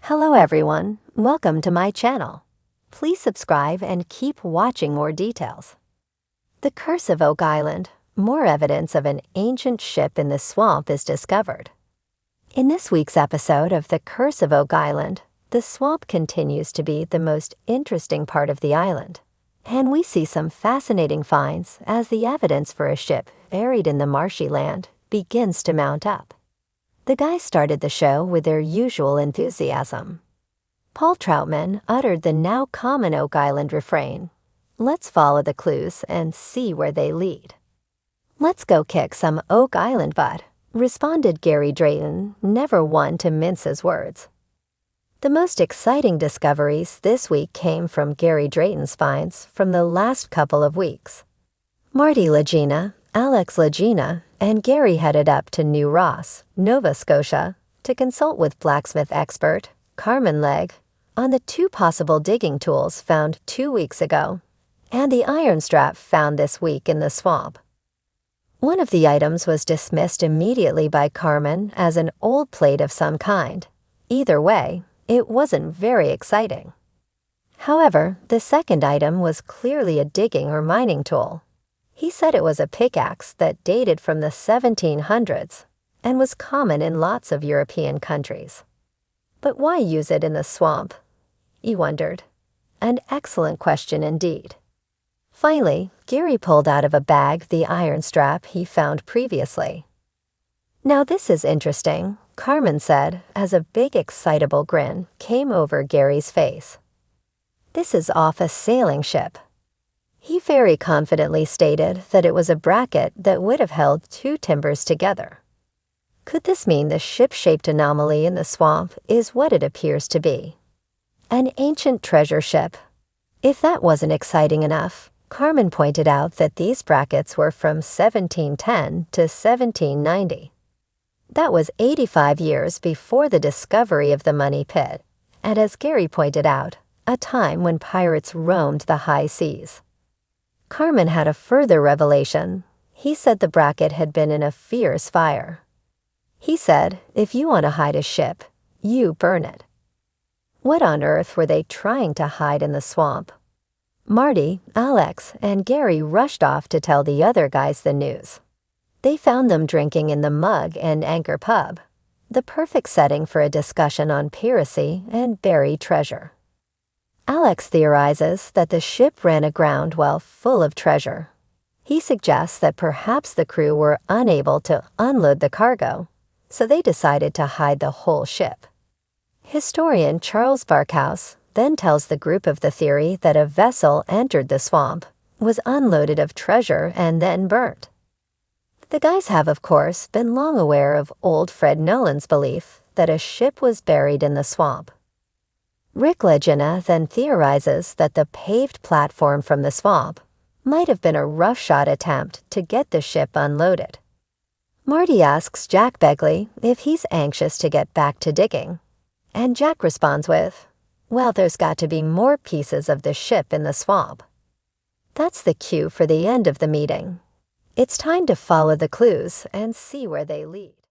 Hello everyone, welcome to my channel. Please subscribe and keep watching more details. The Curse of Oak Island, more evidence of an ancient ship in the swamp is discovered. In this week's episode of The Curse of Oak Island, the swamp continues to be the most interesting part of the island, and we see some fascinating finds as the evidence for a ship buried in the marshy land begins to mount up. The guys started the show with their usual enthusiasm. Paul Troutman uttered the now common Oak Island refrain, "Let's follow the clues and see where they lead." "Let's go kick some Oak Island butt," responded Gary Drayton, never one to mince his words. The most exciting discoveries this week came from Gary Drayton's finds from the last couple of weeks. Marty Lagina, Alex Lagina, and Gary headed up to New Ross, Nova Scotia, to consult with blacksmith expert Carmen Legg on the two possible digging tools found 2 weeks ago and the iron strap found this week in the swamp. One of the items was dismissed immediately by Carmen as an old plate of some kind. Either way, it wasn't very exciting. However, the second item was clearly a digging or mining tool. He said it was a pickaxe that dated from the 1700s and was common in lots of European countries. But why use it in the swamp? He wondered. An excellent question indeed. Finally, Gary pulled out of a bag the iron strap he found previously. "Now this is interesting," Carmen said as a big excitable grin came over Gary's face. "This is off a sailing ship." He very confidently stated that it was a bracket that would have held two timbers together. Could this mean the ship-shaped anomaly in the swamp is what it appears to be? An ancient treasure ship. If that wasn't exciting enough, Carmen pointed out that these brackets were from 1710 to 1790. That was 85 years before the discovery of the money pit, and as Gary pointed out, a time when pirates roamed the high seas. Carmen had a further revelation. He said the bracket had been in a fierce fire. He said, if you want to hide a ship, you burn it. What on earth were they trying to hide in the swamp? Marty, Alex, and Gary rushed off to tell the other guys the news. They found them drinking in the Mug and Anchor Pub, the perfect setting for a discussion on piracy and buried treasure. Alex theorizes that the ship ran aground while full of treasure. He suggests that perhaps the crew were unable to unload the cargo, so they decided to hide the whole ship. Historian Charles Barkhouse then tells the group of the theory that a vessel entered the swamp, was unloaded of treasure, and then burnt. The guys have, of course, been long aware of old Fred Nolan's belief that a ship was buried in the swamp. Rick Legina then theorizes that the paved platform from the swamp might have been a roughshod attempt to get the ship unloaded. Marty asks Jack Begley if he's anxious to get back to digging, and Jack responds with, "Well, there's got to be more pieces of the ship in the swamp." That's the cue for the end of the meeting. It's time to follow the clues and see where they lead.